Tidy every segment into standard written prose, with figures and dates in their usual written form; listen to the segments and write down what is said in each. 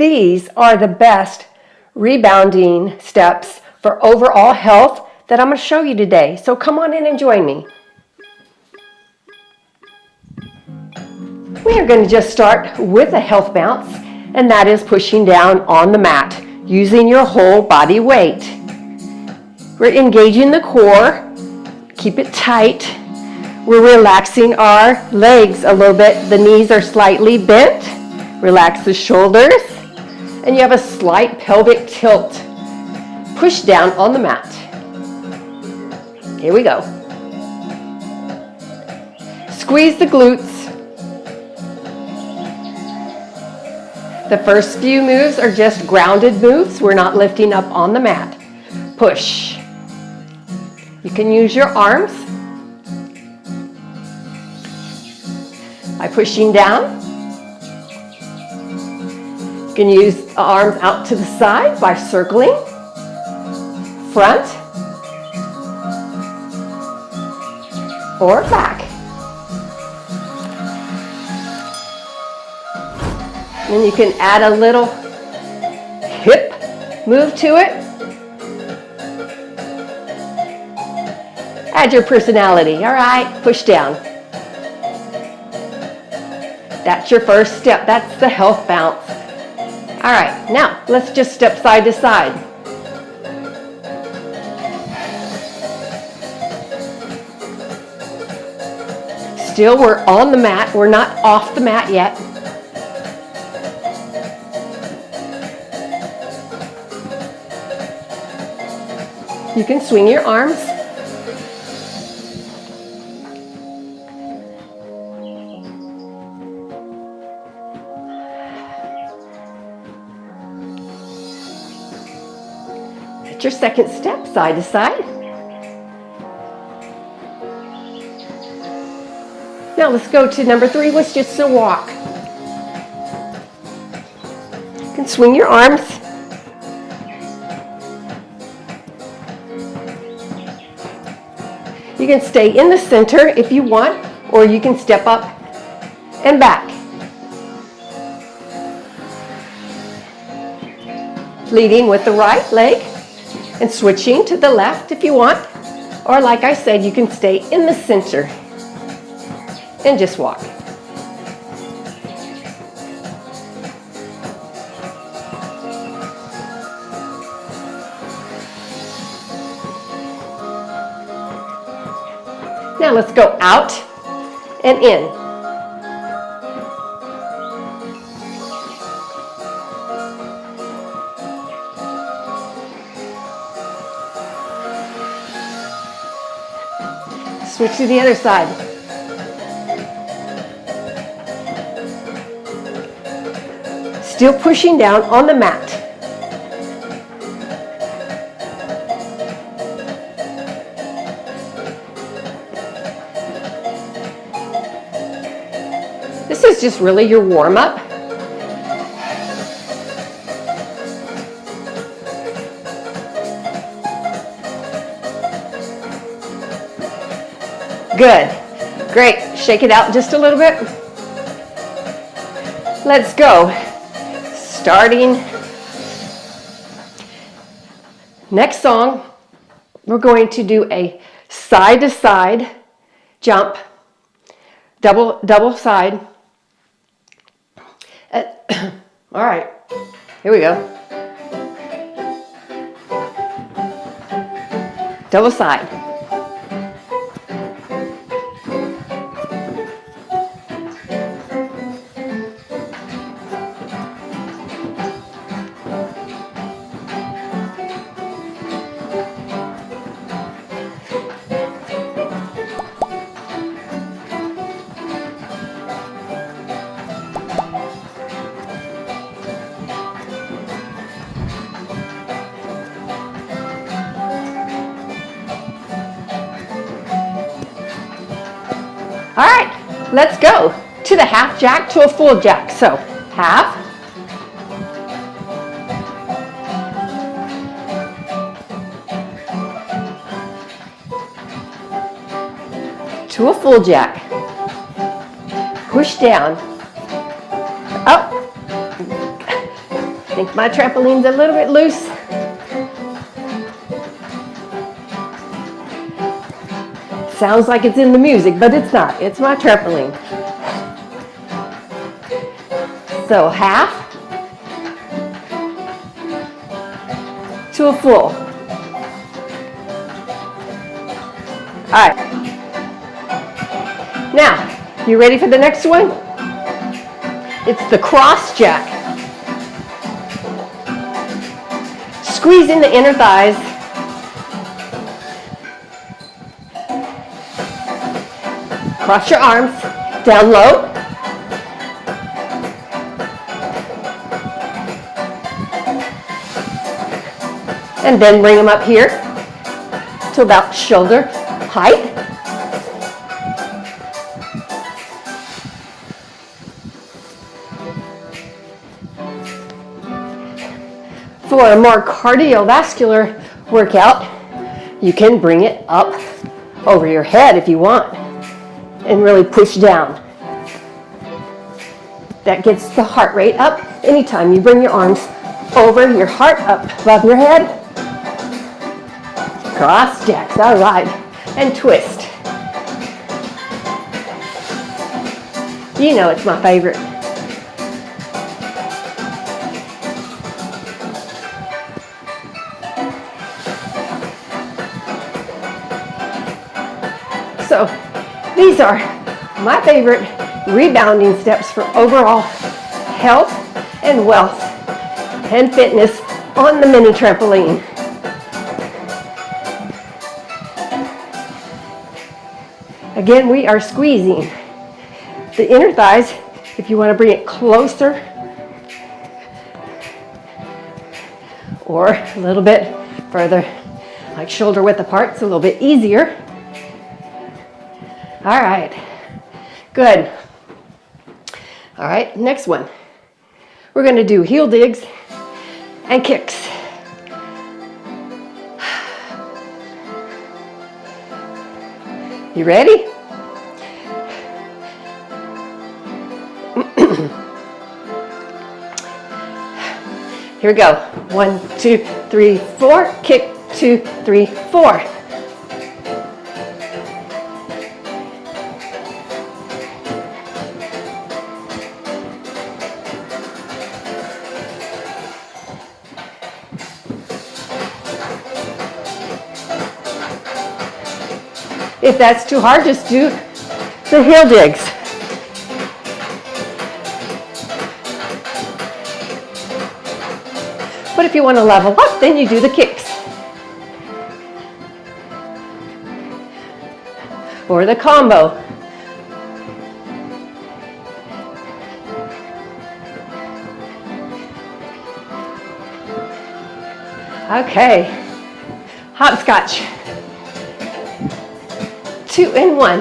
These are the best rebounding steps for overall health that I'm going to show you today. So come on in and join me. We are going to just start with a health bounce, and that is pushing down on the mat using your whole body weight. We're engaging the core, keep it tight. We're relaxing our legs a little bit. The knees are slightly bent. Relax the shoulders, and you have a slight pelvic tilt. Push down on the mat. Here we go. Squeeze the glutes. The first few moves are just grounded moves. We're not lifting up on the mat. Push. You can use your arms by pushing down. You can use the arms out to the side by circling. Front or back. And you can add a little hip move to it. Add your personality. All right, push down. That's your first step. That's the health bounce. All right, now let's just step side to side. Still, we're on the mat. We're not off the mat yet. You can swing your arms. That's your second step, side to side. Now let's go to number 3, which is just a walk. You can swing your arms. You can stay in the center if you want, or you can step up and back. Leading with the right leg and switching to the left if you want, or like I said, you can stay in the center and just walk. Now let's go out and in. Switch to the other side. Still pushing down on the mat. This is just really your warm-up. Good. Great. Shake it out just a little bit. Let's go. Starting next song, we're going to do a side-to-side jump, double side. All right, here we go. Double side. All right, let's go to the half jack to a full jack. So half, to a full jack. Push down, up, think my trampoline's a little bit loose. Sounds like it's in the music, but it's not. It's my trampoline. So half to a full. All right. Now, you ready for the next one? It's the cross jack. Squeezing the inner thighs. Cross your arms, down low. And then bring them up here to about shoulder height. For a more cardiovascular workout, you can bring it up over your head if you want and really push down. That gets the heart rate up anytime you bring your arms over your heart up above your head. Cross jacks, all right, and twist. You know it's my favorite. So these are my favorite rebounding steps for overall health and wealth and fitness on the mini trampoline. Again, we are squeezing the inner thighs. If you want to bring it closer or a little bit further, like shoulder width apart, it's a little bit easier. All right, good. All right, next one. We're going to do heel digs and kicks. You ready? Here we go. 1, 2, 3, 4. Kick, 2, 3, 4. If that's too hard, just do the heel digs. But if you want to level up, then you do the kicks. Or the combo. Okay, hopscotch. 2 and 1.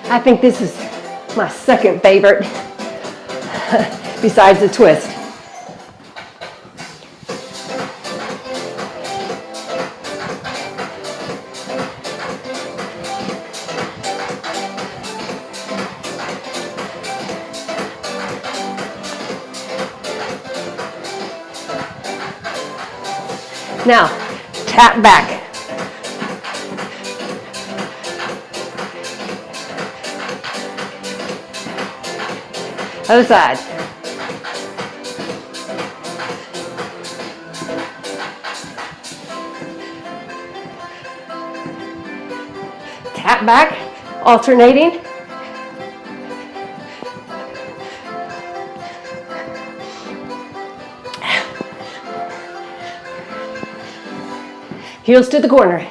I think this is my second favorite besides the twist. Now, tap back. Other side. Tap back, alternating. Heels to the corner.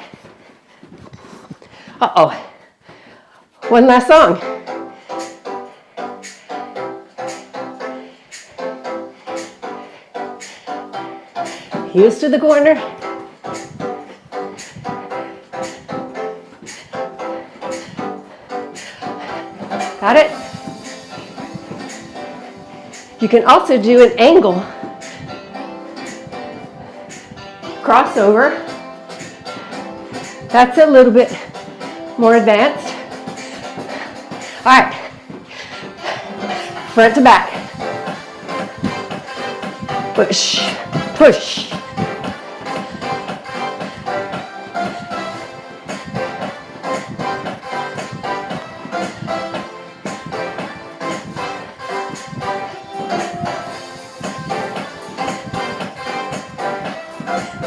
Uh-oh. One last song. Heels to the corner. Got it? You can also do an angle crossover. That's a little bit more advanced. All right. front to back. Push, push.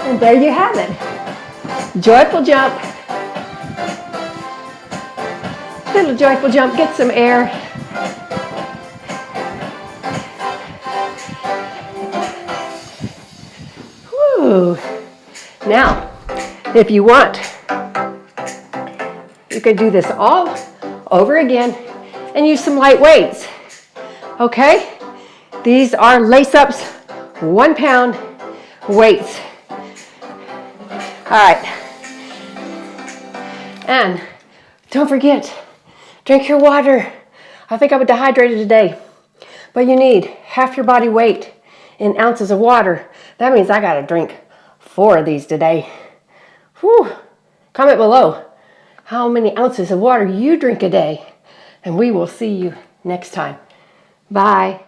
And there you have it. Joyful jump. Little joyful jump, get some air. Woo. Now, if you want, you could do this all over again and use some light weights. Okay? These are lace-ups, 1 pound weights. All right. And don't forget, drink your water. I think I was dehydrated today, but you need half your body weight in ounces of water. That means I got to drink 4 of these today. Whew. Comment below how many ounces of water you drink a day, and we will see you next time. Bye.